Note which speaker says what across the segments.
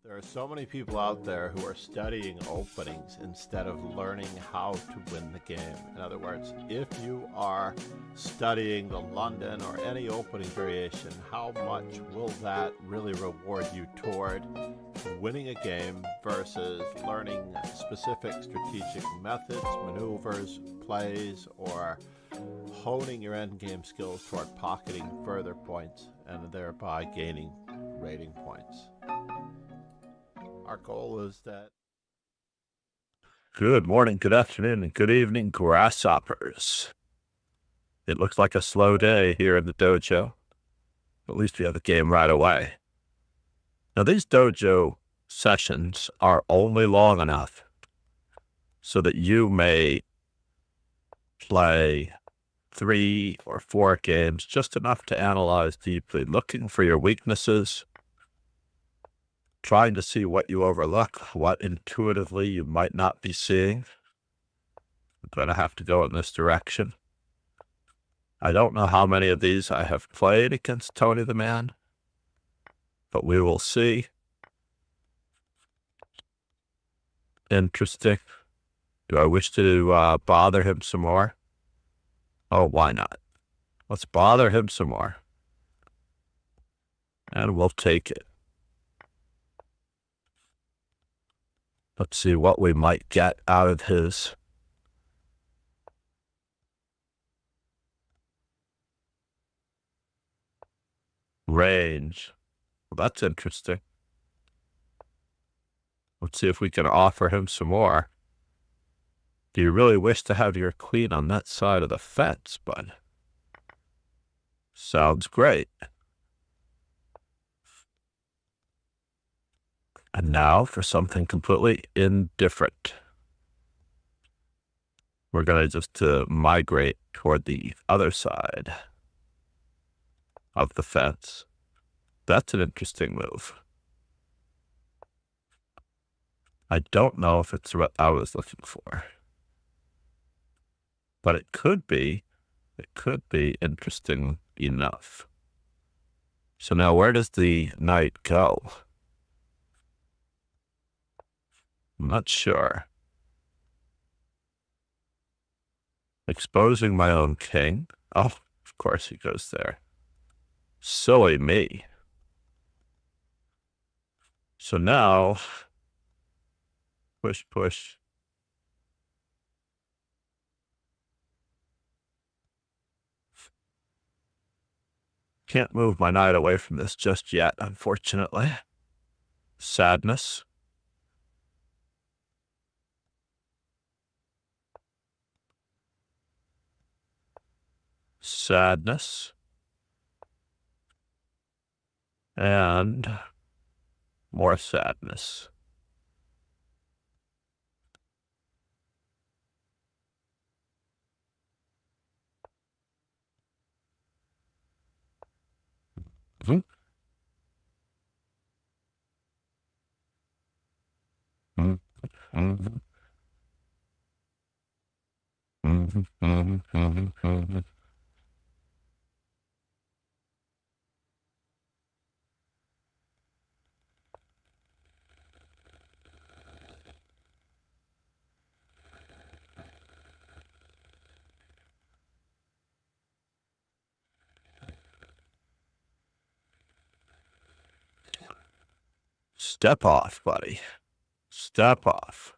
Speaker 1: There are so many people out there who are studying openings instead of learning how to win the game. In other words, if you are studying the London or any opening variation, how much will that really reward you toward winning a game versus learning specific strategic methods, maneuvers, plays, or honing your endgame skills toward pocketing further points and thereby gaining rating points? Our goal is that.
Speaker 2: Good morning, good afternoon, and good evening, grasshoppers. It looks like a slow day here in the dojo. At least we have the game right away. Now, these dojo sessions are only long enough so that you may play 3 or 4 games, just enough to analyze deeply, looking for your weaknesses, trying to see what you overlook, what intuitively you might not be seeing. I'm going to have to go in this direction. I don't know how many of these I have played against Tony the Man, but we will see. Interesting. Do I wish to bother him some more? Oh, why not? Let's bother him some more. And we'll take it. Let's see what we might get out of his range. Well, that's interesting. Let's see if we can offer him some more. Do you really wish to have your queen on that side of the fence, bud? Sounds great. And now for something completely indifferent. We're going to just migrate toward the other side of the fence. That's an interesting move. I don't know if it's what I was looking for, but it could be interesting enough. So now where does the knight go? I'm not sure. Exposing my own king? Oh, of course he goes there. Silly me. So now, push, push. Can't move my knight away from this just yet, unfortunately. Sadness. Sadness. And more sadness. Mm-hmm. Mm-hmm. Mm-hmm. Mm-hmm. Mm-hmm. Step off, buddy. Step off.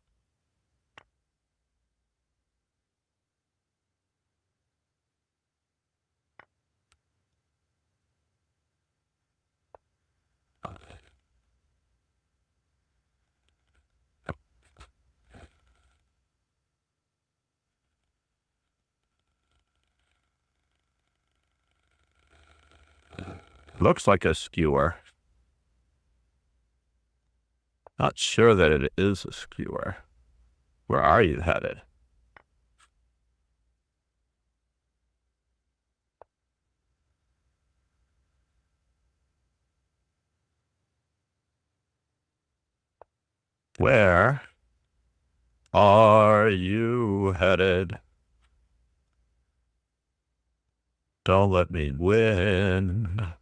Speaker 2: Looks like a skewer. Not sure that it is a skewer. Where are you headed? Where are you headed? Don't let me win.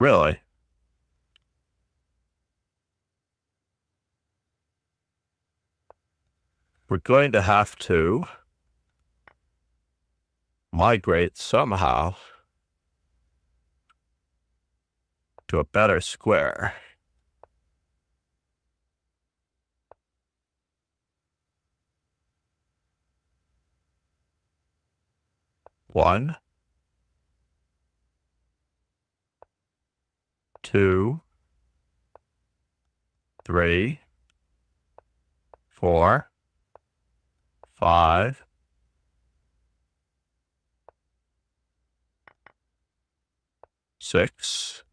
Speaker 2: Really? We're going to have to migrate somehow to a better square. One, two, three, 4, 5, 6,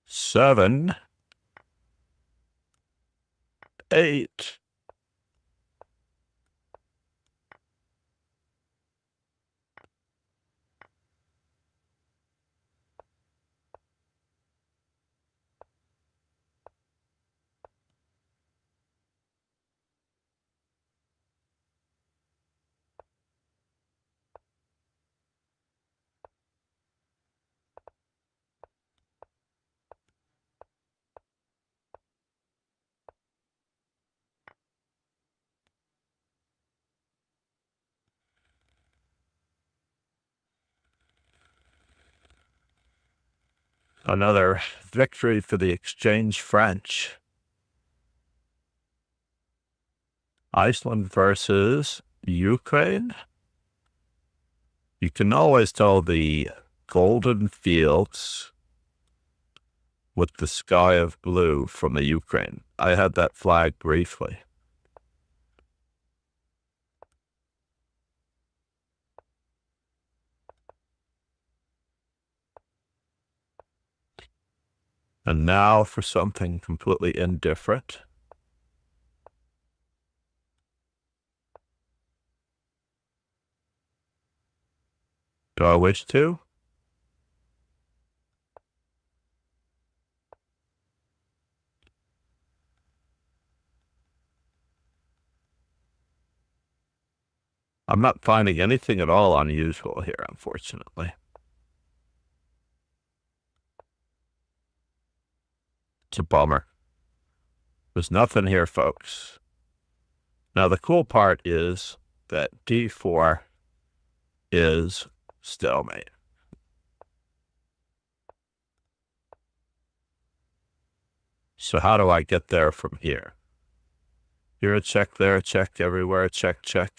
Speaker 2: 7, 8. Another victory for the exchange French. Iceland versus Ukraine. You can always tell the golden fields with the sky of blue from the Ukraine. I had that flag briefly. And now for something completely indifferent. Do I wish to? I'm not finding anything at all unusual here, unfortunately. It's a bummer. There's nothing here, folks. Now, the cool part is that D4 is stalemate. So how do I get there from here? Here a check, there a check, everywhere a check, check.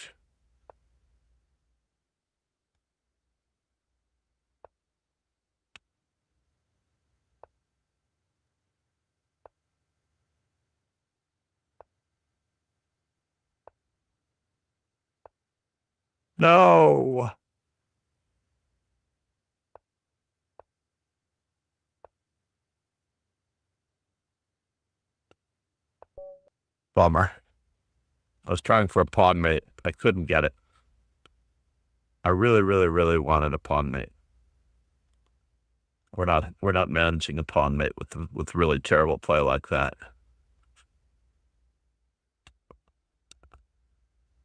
Speaker 2: No. Bummer. I was trying for a pawn mate. I couldn't get it. I really, really, really wanted a pawn mate. We're not managing a pawn mate with really terrible play like that.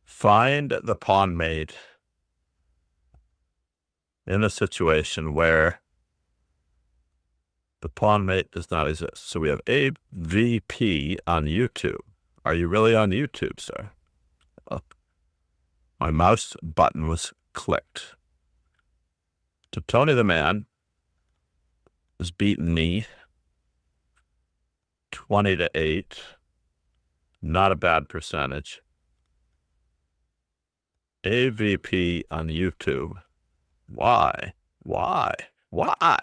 Speaker 2: Find the pawn mate in a situation where the pawn mate does not exist. So we have AVP on YouTube. Are you really on YouTube, sir? Oh, my mouse button was clicked. So Tony the man has beaten me 20-8. Not a bad percentage. AVP on YouTube. Why? Why? Why?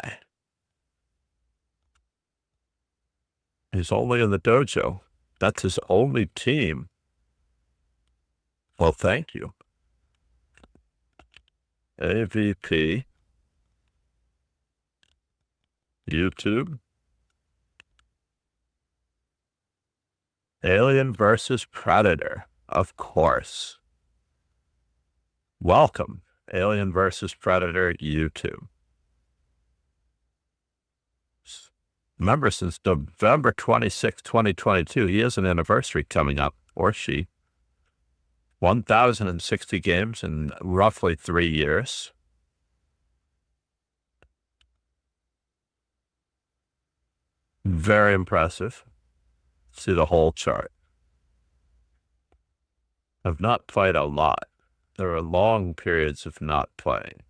Speaker 2: He's only in the dojo. That's his only team. Well, thank you. AVP. YouTube. Alien versus Predator. Of course. Welcome. Alien versus Predator YouTube. Remember, since November 26, 2022, he has an anniversary coming up, or she. 1,060 games in roughly 3 years. Very impressive. See the whole chart. I've not played a lot. There are long periods of not playing.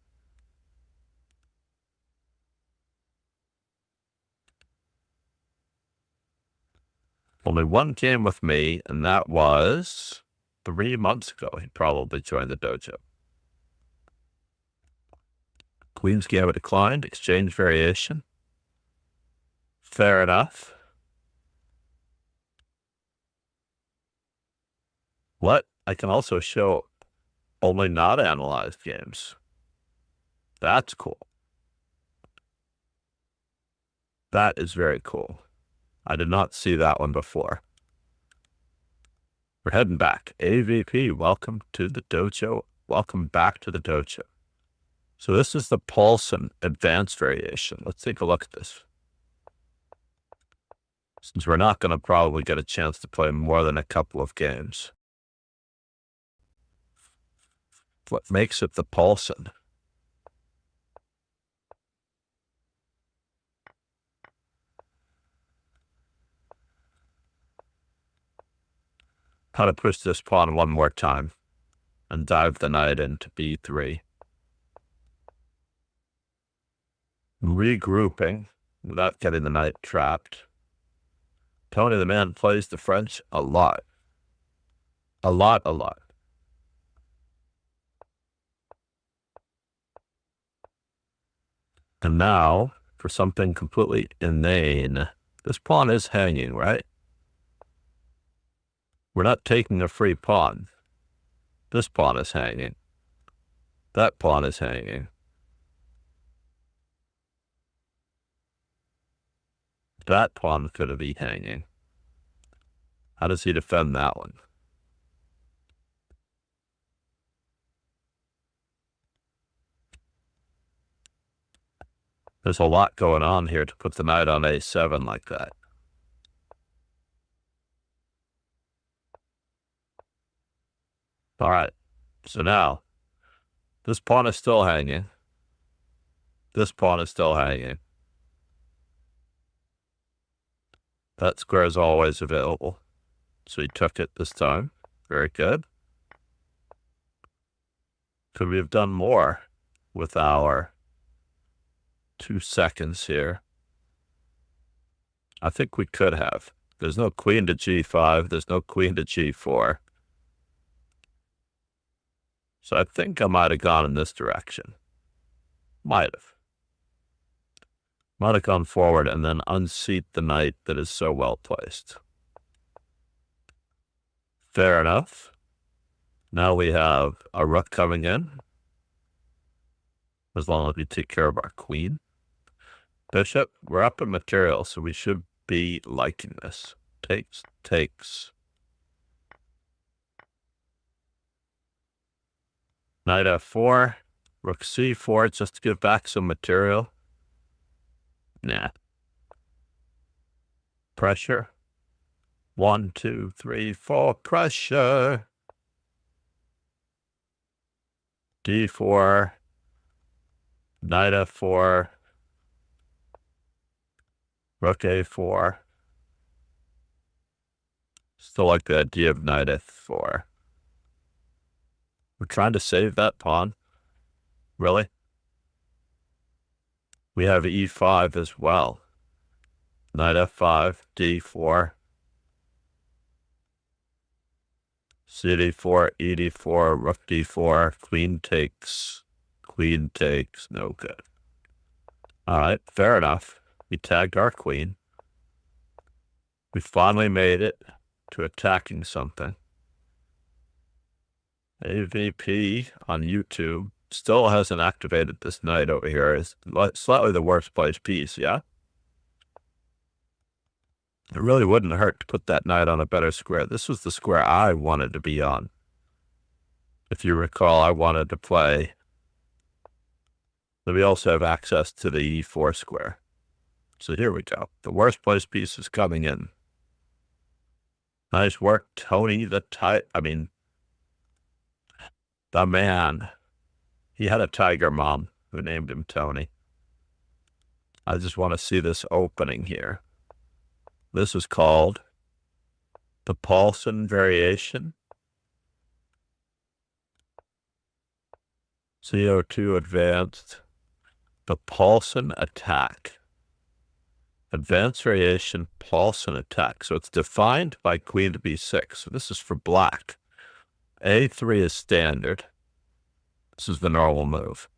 Speaker 2: Only one game with me, and that was 3 months ago. He probably joined the dojo. Queen's Gambit declined. Exchange variation. Fair enough. What? I can also show only not analyzed games. That's cool. That is very cool. I did not see that one before. We're heading back. AVP, welcome to the dojo. Welcome back to the dojo. So this is the Paulson advanced variation. Let's take a look at this. Since we're not going to probably get a chance to play more than a couple of games. What makes it the Paulson? How to push this pawn one more time and dive the knight into b3. Regrouping without getting the knight trapped. Tony the man plays the French a lot. A lot. And now, for something completely inane, this pawn is hanging, right? We're not taking a free pawn. This pawn is hanging. That pawn is hanging. That pawn could be hanging. How does he defend that one? There's a lot going on here to put the knight on a7 like that. All right, so now, this pawn is still hanging. This pawn is still hanging. That square is always available. So he took it this time. Very good. Could we have done more with our 2 seconds here? I think we could have. There's no queen to g5. There's no queen to g4. So I think I might have gone in this direction. Might have gone forward and then unseat the knight that is so well placed. Fair enough. Now we have a rook coming in. As long as we take care of our queen. Bishop, we're up in material, so we should be liking this. Takes. Knight f4, rook c4, just to give back some material. Nah. Pressure. 1, 2, 3, 4, pressure. d4, knight f4, rook a4. Still like the idea of knight f4. We're trying to save that pawn. Really? We have e5 as well. Knight f5, d4. cd4, ed4, rook d4, queen takes, no good. All right, fair enough. We tagged our queen. We finally made it to attacking something. AVP on YouTube still hasn't activated this knight over here. It's slightly the worst placed piece, yeah? It really wouldn't hurt to put that knight on a better square. This was the square I wanted to be on. If you recall, I wanted to play. Then we also have access to the e4 square. So here we go. The worst placed piece is coming in. Nice work, Tony the The man, he had a tiger mom who named him Tony. I just want to see this opening here. This is called the Paulson variation. CO2 advanced. The Paulson attack. Advanced variation Paulson attack. So it's defined by queen to b6. So this is for black. A3 is standard. This is the normal move.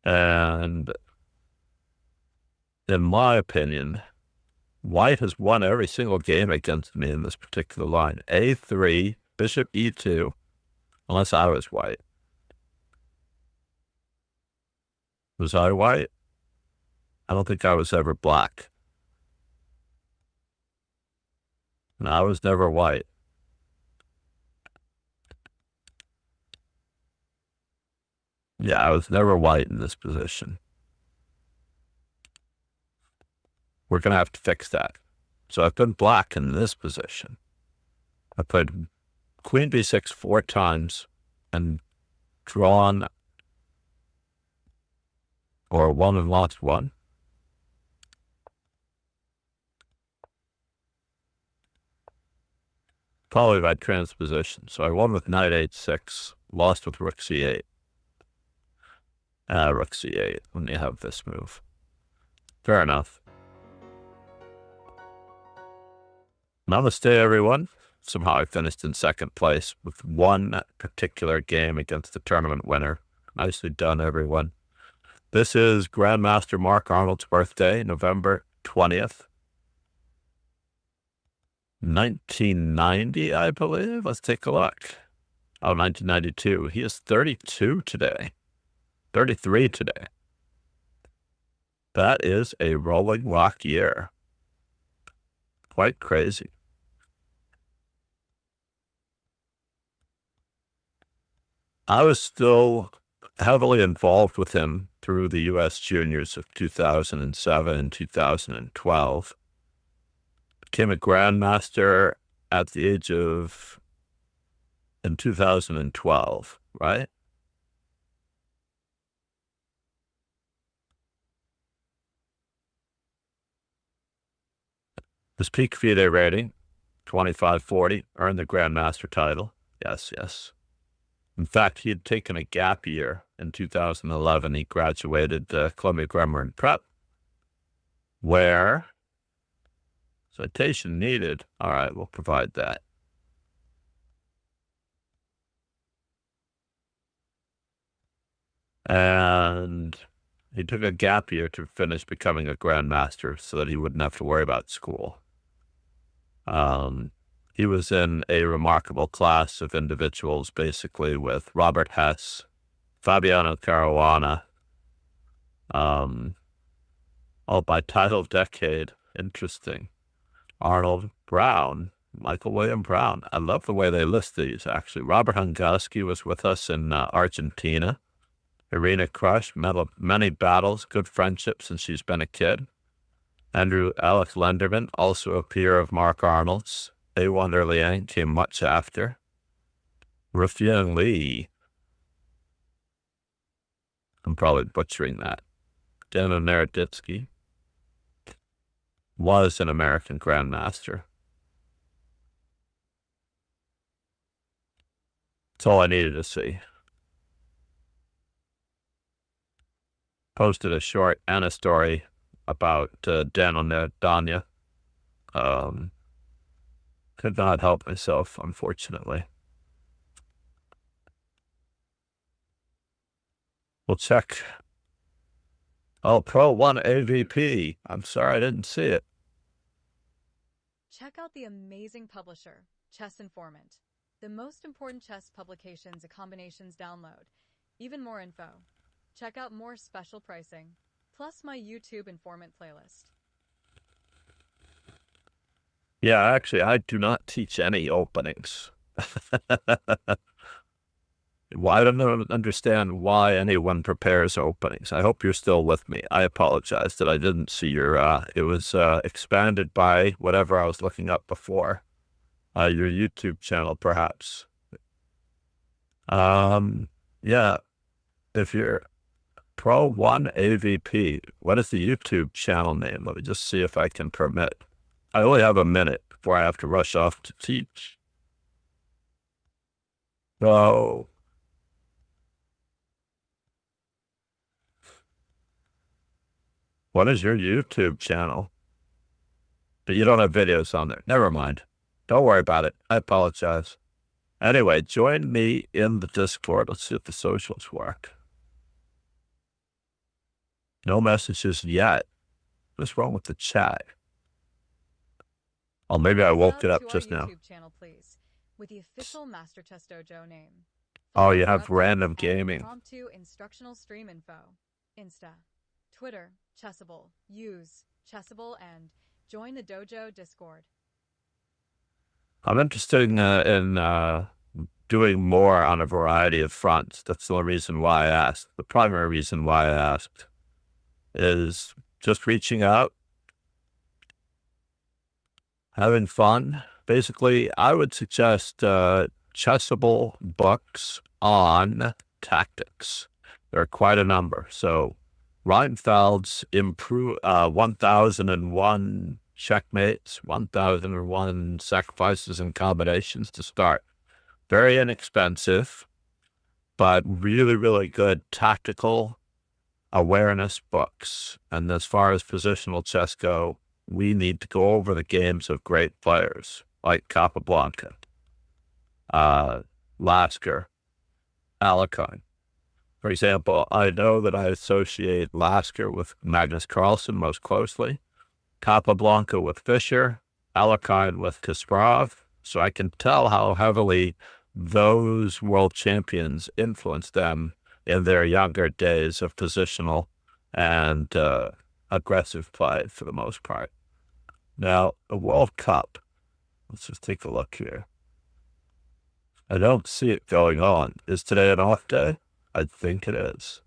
Speaker 2: And in my opinion, white has won every single game against me in this particular line. A3, bishop e2, unless I was white. Was I white? I don't think I was ever black. And I was never white. Yeah, I was never white in this position. We're going to have to fix that. So I've been black in this position. I played queen b6 4 times and drawn or won and lost 1. Probably by transposition. So I won with knight h6, lost with rook c8. Rook c8 when you have this move. Fair enough. Namaste, everyone. Somehow I finished in second place with one particular game against the tournament winner. Nicely done, everyone. This is Grandmaster Marc Arnold's birthday, November 20th. 1990, I believe. Let's take a look. Oh, 1992. He is 32 today. 33 today. That is a rolling rock year. Quite crazy. I was still heavily involved with him through the U.S. Juniors of 2007 and 2012. Became a grandmaster at the age of, in 2012, right? His peak FIDE rating, 2540, earned the grandmaster title. Yes, yes. In fact, he had taken a gap year in 2011. He graduated Columbia Grammar and Prep, where citation needed. All right, we'll provide that. And he took a gap year to finish becoming a grandmaster so that he wouldn't have to worry about school. He was in a remarkable class of individuals, basically with Robert Hess, Fabiano Caruana, all by title decade. Interesting. Arnold, Brown, Michael William Brown. I love the way they list these, actually. Robert Hungalski was with us in Argentina. Irina Krush, many battles, good friendship since she's been a kid. Andrew Alex Lenderman, also a peer of Marc Arnold's. A1 Liang came much after. Rufian Li. I'm probably butchering that. Daniel Naroditsky was an American grandmaster. That's all I needed to see. Posted a short and a story about Daniel Narodanya. Could not help myself, unfortunately. We'll check. Oh, Pro 1 AVP. I'm sorry I didn't see it.
Speaker 3: Check out the amazing publisher, Chess Informant. The most important chess publications and combinations download. Even more info. Check out more special pricing, plus my YouTube Informant playlist.
Speaker 2: Yeah, actually, I do not teach any openings. I don't understand why anyone prepares openings. I hope you're still with me. I apologize that I didn't see your, it was expanded by whatever I was looking up before. Your YouTube channel, perhaps. Yeah, if you're Pro 1 AVP, what is the YouTube channel name? Let me just see if I can permit. I only have a minute before I have to rush off to teach. So, what is your YouTube channel? But you don't have videos on there. Never mind. Don't worry about it. I apologize. Anyway, join me in the Discord. Let's see if the socials work. No messages yet. What's wrong with the chat? Oh, maybe I woke it up just now.
Speaker 3: YouTube channel, please, with the official Master Chess Dojo name.
Speaker 2: Oh, you have random gaming.
Speaker 3: Impromptu instructional stream info. Insta, Twitter, Chessable. Use Chessable and join the dojo Discord.
Speaker 2: I'm interested in doing more on a variety of fronts. That's the only reason why I asked. The primary reason why I asked is just reaching out, having fun. Basically, I would suggest Chessable books on tactics. There are quite a number. So Reinfeld's 1001 checkmates, 1001 sacrifices and combinations to start. Very inexpensive, but really, really good tactical awareness books. And as far as positional chess go, we need to go over the games of great players like Capablanca, Lasker, Alekhine. For example, I know that I associate Lasker with Magnus Carlsen most closely, Capablanca with Fischer, Alekhine with Kasparov, so I can tell how heavily those world champions influenced them in their younger days of positional and aggressive play for the most part. Now, the World Cup, let's just take a look here. I don't see it going on. Is today an off day? I think it is.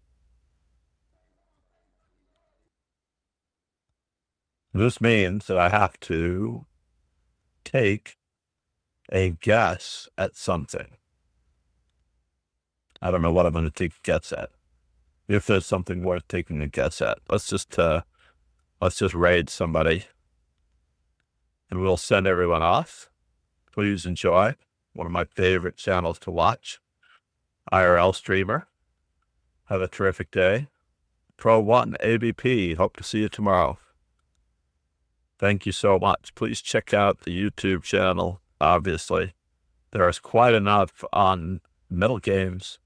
Speaker 2: This means that I have to take a guess at something. I don't know what I'm going to take a guess at. If there's something worth taking a guess at, let's just raid somebody, and we'll send everyone off. Please enjoy. One of my favorite channels to watch. IRL streamer. Have a terrific day. Pro 1 ABP. Hope to see you tomorrow. Thank you so much. Please check out the YouTube channel. Obviously, there is quite enough on middle games,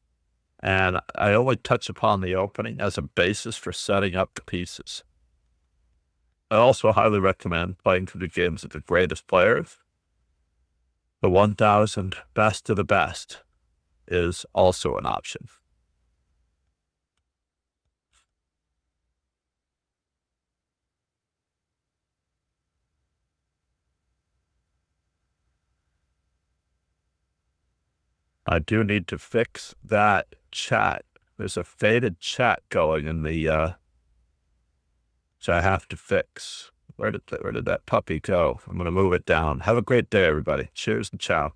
Speaker 2: and I only touch upon the opening as a basis for setting up the pieces. I also highly recommend playing through the games of the greatest players. The 1000 best of the best is also an option. I do need to fix that chat. There's a faded chat going in the, which I have to fix. Where did that puppy go? I'm going to move it down. Have a great day, everybody. Cheers and ciao.